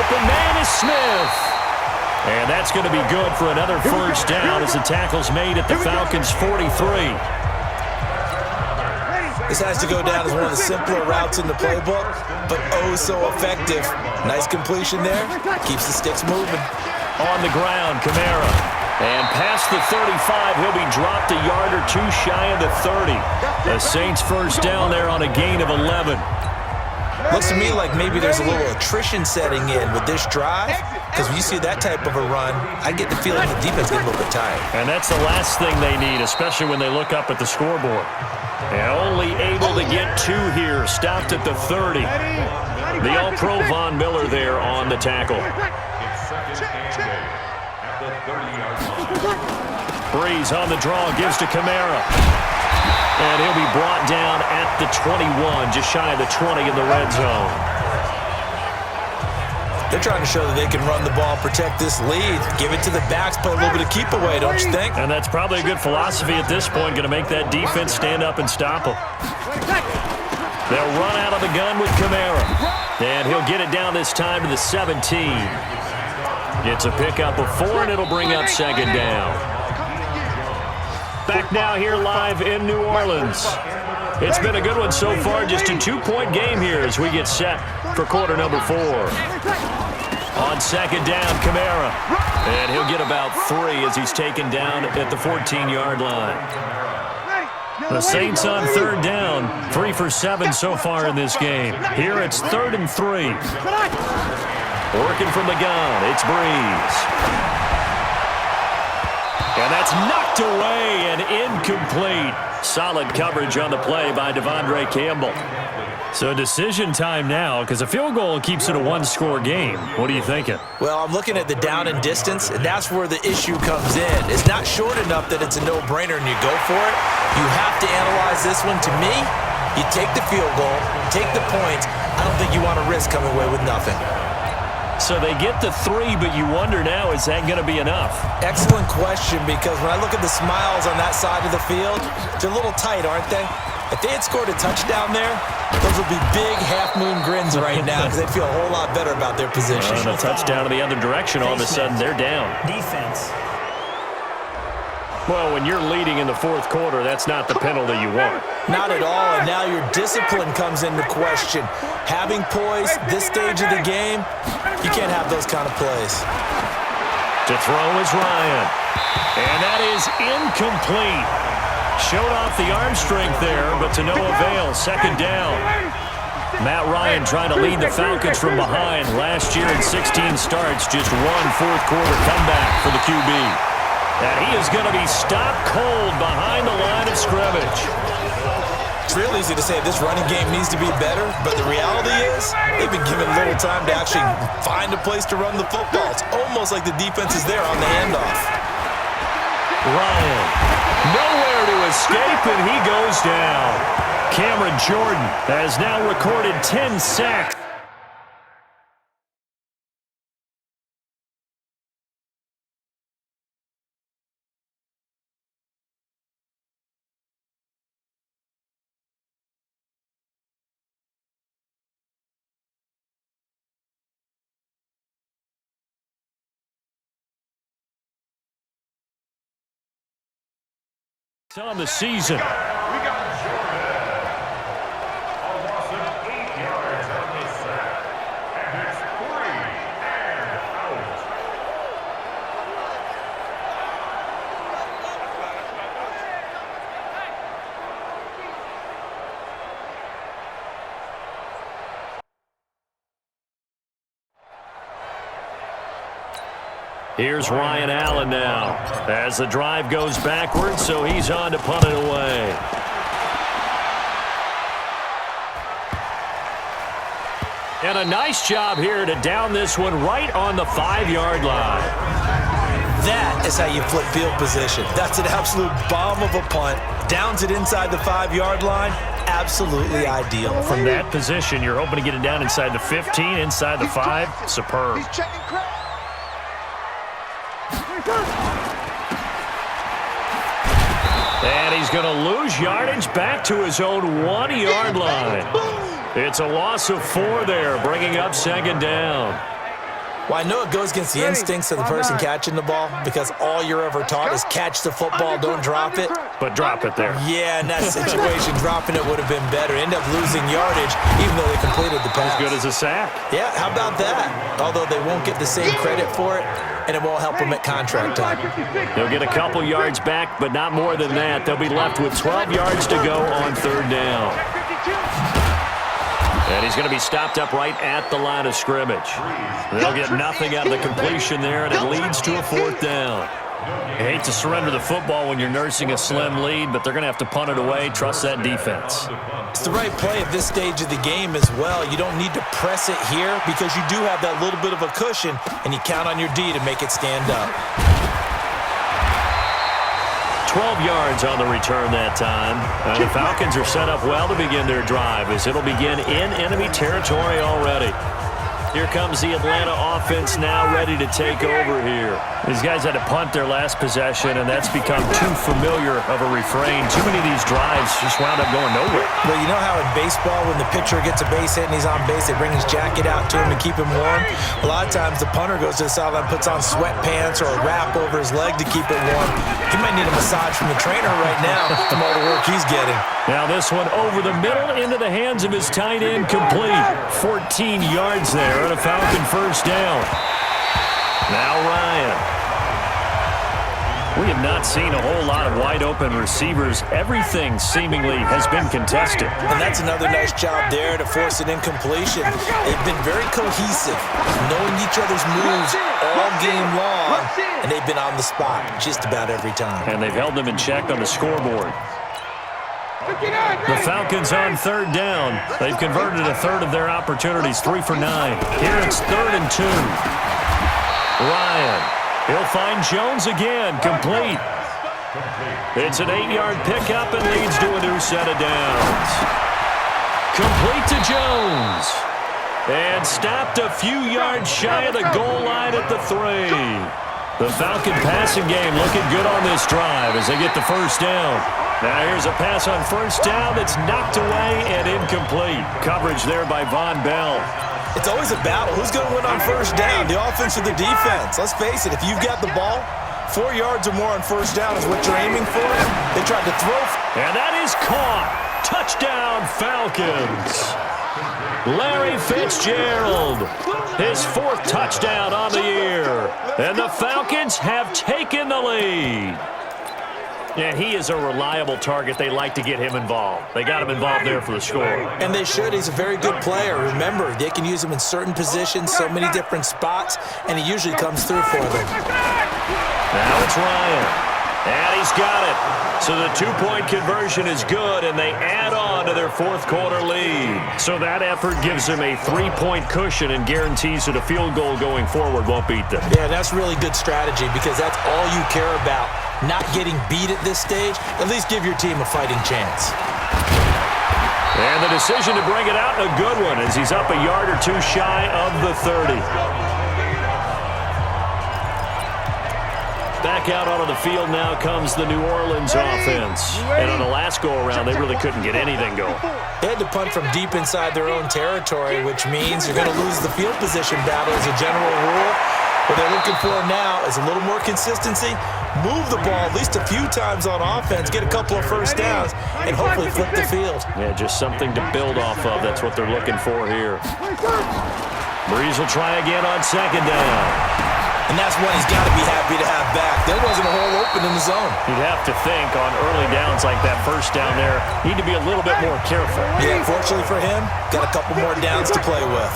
open man is Smith. And that's going to be good for another first down as the tackle's made at the Falcons' 43. This has to go down as one of the simpler routes in the playbook, but oh so effective. Nice completion there. Keeps the sticks moving. On the ground, Kamara. And past the 35, he'll be dropped a yard or two shy of the 30. The Saints first down there on a gain of 11. Looks to me like maybe there's a little attrition setting in with this drive, because when you see that type of a run, I get the feeling the defense gets a little bit tired. And that's the last thing they need, especially when they look up at the scoreboard. And only able to get two here, stopped at the 30. The All-Pro Von Miller there on the tackle. Breeze on the draw, gives to Kamara. And he'll be brought down at the 21, just shy of the 20 in the red zone. They're trying to show that they can run the ball, protect this lead, give it to the backs, play a little bit of keep away, don't you think? And that's probably a good philosophy at this point, going to make that defense stand up and stop them. They'll run out of the gun with Kamara. And he'll get it down this time to the 17. It's a pickup of 4, and it'll bring up second down. Back now here live in New Orleans. It's been a good one so far, just a 2-point game here as we get set for quarter number 4. On second down, Kamara. And he'll get about 3 as he's taken down at the 14-yard line. The Saints on third down, 3 for 7 so far in this game. Here it's 3rd and 3. Working from the gun, it's Breeze. And that's knocked away and incomplete. Solid coverage on the play by Devondre Campbell. So decision time now, because a field goal keeps it a one-score game. What are you thinking? Well, I'm looking at the down and distance, and that's where the issue comes in. It's not short enough that it's a no-brainer and you go for it. You have to analyze this one. To me, you take the field goal, take the points. I don't think you want to risk coming away with nothing. So they get the 3, but you wonder now, is that going to be enough? Excellent question, because when I look at the smiles on that side of the field, they're a little tight, aren't they? If they had scored a touchdown there, those would be big half-moon grins right now because they'd feel a whole lot better about their position. And a touchdown in the other direction, all of a sudden they're down. Defense. Well, when you're leading in the fourth quarter, that's not the penalty you want. Not at all, and now your discipline comes into question. Having poise this stage of the game, you can't have those kind of plays. To throw is Ryan. And that is incomplete. Showed off the arm strength there, but to no avail. Second down. Matt Ryan trying to lead the Falcons from behind. Last year in 16 starts, just one fourth-quarter comeback for the QB. And he is going to be stopped cold behind the line of scrimmage. It's real easy to say this running game needs to be better, but the reality is they've been given little time to actually find a place to run the football. It's almost like the defense is there on the handoff. Ryan, nowhere to escape, and he goes down. Cameron Jordan has now recorded 10 sacks. On the season. Here's Ryan Allen now as the drive goes backwards, so he's on to punt it away. And a nice job here to down this one right on the 5-yard line. That is how you flip field position. That's an absolute bomb of a punt. Downs it inside the 5-yard line. Absolutely ideal. From that position, you're hoping to get it down inside the 15, inside the 5. Superb. And he's going to lose yardage back to his own 1-yard line. It's a loss of 4 there, bringing up second down. Well, I know it goes against the instincts of the person catching the ball because all you're ever taught is catch the football, don't drop it. But drop it there. Yeah, in that situation, dropping it would have been better. End up losing yardage even though they completed the pass. As good as a sack. Yeah, how about that? Although they won't get the same credit for it, and it won't help them at contract time. They'll get a couple yards back, but not more than that. They'll be left with 12 yards to go on third down. And he's going to be stopped up right at the line of scrimmage. They'll get nothing out of the completion there, and it leads to a fourth down. You hate to surrender the football when you're nursing a slim lead, but they're going to have to punt it away. Trust that defense. It's the right play at this stage of the game as well. You don't need to press it here because you do have that little bit of a cushion, and you count on your D to make it stand up. 12 yards on the return that time. The Falcons are set up well to begin their drive as it'll begin in enemy territory already. Here comes the Atlanta offense now ready to take over here. These guys had to punt their last possession, and that's become too familiar of a refrain. Too many of these drives just wound up going nowhere. Well, you know how in baseball when the pitcher gets a base hit and he's on base, they bring his jacket out to him to keep him warm? A lot of times the punter goes to the sideline, puts on sweatpants or a wrap over his leg to keep it warm. He might need a massage from the trainer right now from all the work he's getting. Now this one over the middle into the hands of his tight end, complete. 14 yards there and a Falcon first down. Now Ryan. We have not seen a whole lot of wide-open receivers. Everything seemingly has been contested. And that's another nice job there to force an incompletion. They've been very cohesive, knowing each other's moves all game long, and they've been on the spot just about every time. And they've held them in check on the scoreboard. The Falcons on third down. They've converted a third of their opportunities, 3 for 9. Here it's 3rd and 2. Ryan. He'll find Jones again, complete. It's an 8-yard pickup and leads to a new set of downs. Complete to Jones. And stopped a few yards shy of the goal line at the 3. The Falcon passing game looking good on this drive as they get the first down. Now here's a pass on first down that's knocked away and incomplete. Coverage there by Von Bell. It's always a battle. Who's going to win on first down, the offense or the defense? Let's face it, if you've got the ball, 4 yards or more on first down is what you're aiming for. They tried to throw. And that is caught. Touchdown, Falcons. Larry Fitzgerald, his 4th touchdown on the year. And the Falcons have taken the lead. And he is a reliable target. They like to get him involved. They got him involved there for the score. And they should. He's a very good player. Remember, they can use him in certain positions, so many different spots, and he usually comes through for them. Now it's Ryan. And he's got it. So the 2-point conversion is good, and they add on to their 4th quarter lead. So that effort gives them a 3-point cushion and guarantees that a field goal going forward won't beat them. Yeah, that's really good strategy because that's all you care about. Not getting beat at this stage, at least give your team a fighting chance. And the decision to bring it out, a good one, as he's up a yard or 2 shy of the 30. Back out onto the field now comes the New Orleans offense. And on the last go-around, they really couldn't get anything going. They had to punt from deep inside their own territory, which means you're going to lose the field position battle as a general rule. What they're looking for now is a little more consistency, move the ball at least a few times on offense, get a couple of first downs, and hopefully flip the field. Yeah, just something to build off of. That's what they're looking for here. Breeze will try again on 2nd down. And that's one he's got to be happy to have back. There wasn't a hole open in the zone. You'd have to think on early downs like that first down there, need to be a little bit more careful. Yeah, fortunately for him, got a couple more downs to play with.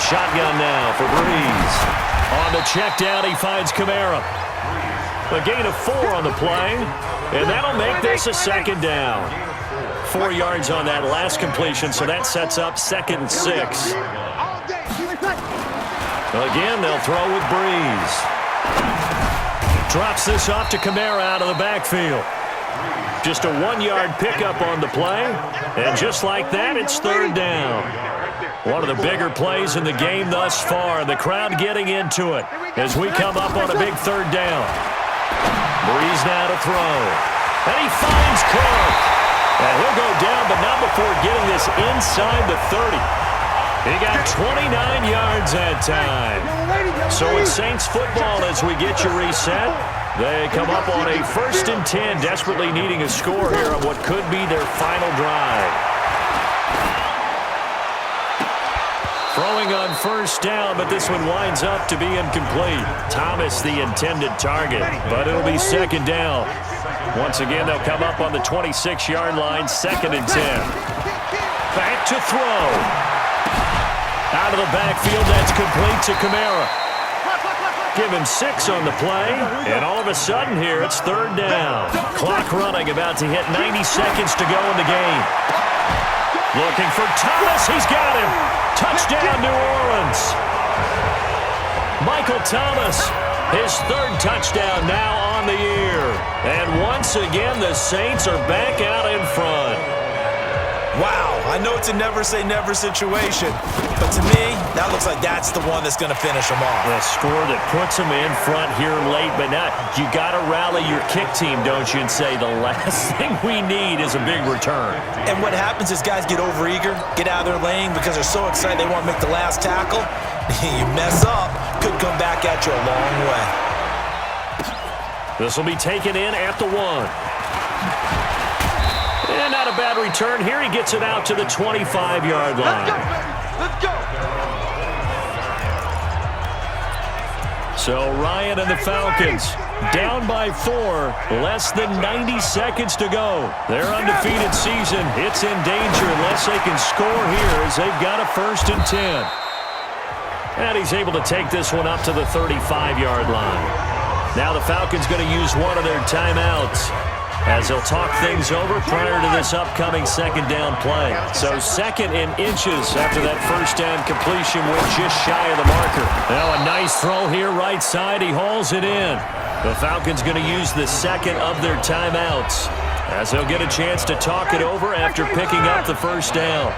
Shotgun now for Breeze. On the check down, he finds Kamara. A gain of 4 on the play, and that'll make this a 2nd down. 4 yards on that last completion, so that sets up 2nd and 6. Again, they'll throw with Breeze. Drops this off to Kamara out of the backfield. Just a 1-yard pickup on the play, and just like that, it's 3rd down. One of the bigger plays in the game thus far. The crowd getting into it as we come up on a big 3rd down. Breeze now to throw. And he finds Cook. And he'll go down, but not before getting this inside the 30. He got 29 yards that time. So it's Saints football as we get you reset. They come up on a 1st and 10, desperately needing a score here on what could be their final drive. Throwing on 1st down, but this one winds up to be incomplete. Thomas the intended target, but it'll be 2nd down. Once again, they'll come up on the 26-yard line, 2nd and 10. Back to throw. Out of the backfield, that's complete to Kamara. Give him 6 on the play, and all of a sudden here, it's 3rd down. Clock running, about to hit 90 seconds to go in the game. Looking for Thomas, he's got him. Touchdown, New Orleans. Michael Thomas, his 3rd touchdown now on the year. And once again, the Saints are back out in front. Wow, I know it's a never-say-never situation, but to me, that looks like that's the one that's going to finish them off. A score that puts them in front here late, but not. You got to rally your kick team, don't you, and say the last thing we need is a big return. And what happens is guys get overeager, get out of their lane because they're so excited they want to make the last tackle. You mess up, could come back at you a long way. This will be taken in at the 1. And not a bad return here. He gets it out to the 25-yard line. Let's go. So Ryan and the Falcons down by 4. Less than 90 seconds to go. Their undefeated season, it's in danger unless they can score here as they've got a 1st and 10. And he's able to take this one up to the 35-yard line. Now the Falcons going to use one of their timeouts as they'll talk things over prior to this upcoming 2nd down play. So 2nd and inches after that 1st down completion. We're just shy of the marker. Now a nice throw here right side. He hauls it in. The Falcons going to use the 2nd of their timeouts as they'll get a chance to talk it over after picking up the 1st down.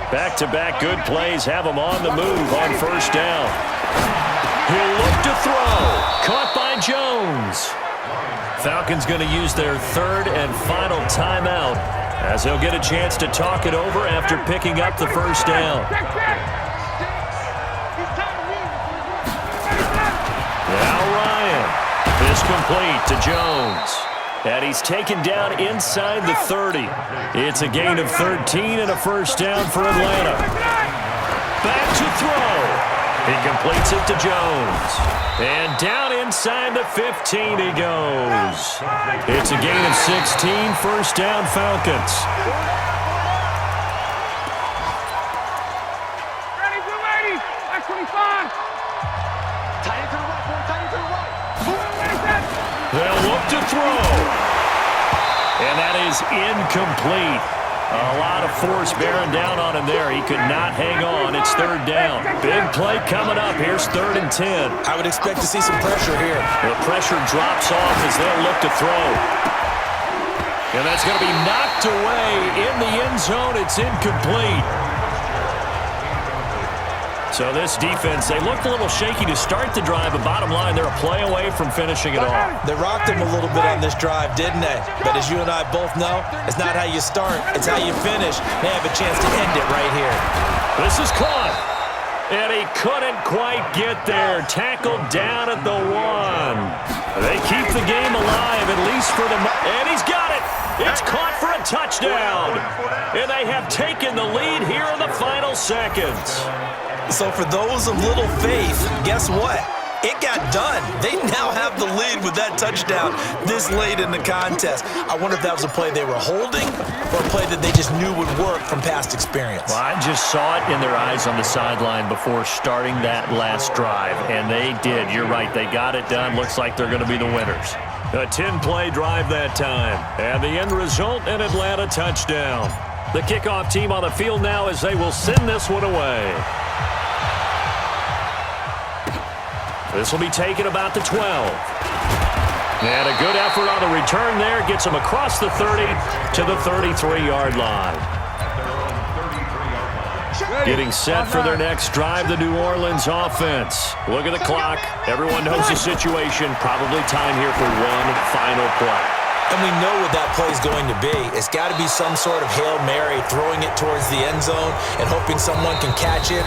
Back-to-back good plays have them on the move on 1st down. He'll look to throw. Caught by Jones. Falcons going to use their 3rd and final timeout as they'll get a chance to talk it over after picking up the 1st down. Now Ryan is complete to Jones. And he's taken down inside the 30. It's a gain of 13 and a 1st down for Atlanta. Back to throw. He completes it to Jones. And down inside the 15 he goes. It's a gain of 16, 1st down Falcons. Ready, blue 80, back 25. Tight into the right, boy, tight into the right. They'll look to throw. And that is incomplete. A lot of force bearing down on him there. He could not hang on. It's 3rd down. Big play coming up. Here's 3rd and 10. I would expect to see some pressure here. The pressure drops off as they'll look to throw. And that's going to be knocked away in the end zone. It's incomplete. So this defense, they looked a little shaky to start the drive, but bottom line, they're a play away from finishing it off. They rocked them a little bit on this drive, didn't they? But as you and I both know, it's not how you start, it's how you finish. They have a chance to end it right here. This is caught. And he couldn't quite get there. Tackled down at the 1. They keep the game alive, at least for the... And he's got it. It's caught for a touchdown. And they have taken the lead here in the final seconds. So for those of little faith, guess what? It got done. They now have the lead with that touchdown this late in the contest. I wonder if that was a play they were holding or a play that they just knew would work from past experience. Well, I just saw it in their eyes on the sideline before starting that last drive, and they did. You're right. They got it done. Looks like they're going to be the winners. A 10-play drive that time, and the end result, an Atlanta touchdown. The kickoff team on the field now as they will send this one away. This will be taken about the 12. And a good effort on the return there. Gets them across the 30 to the 33-yard line. Getting set for their next drive, the New Orleans offense. Look at the clock. Everyone knows the situation. Probably time here for one final play. And we know what that play is going to be. It's got to be some sort of Hail Mary, throwing it towards the end zone and hoping someone can catch it.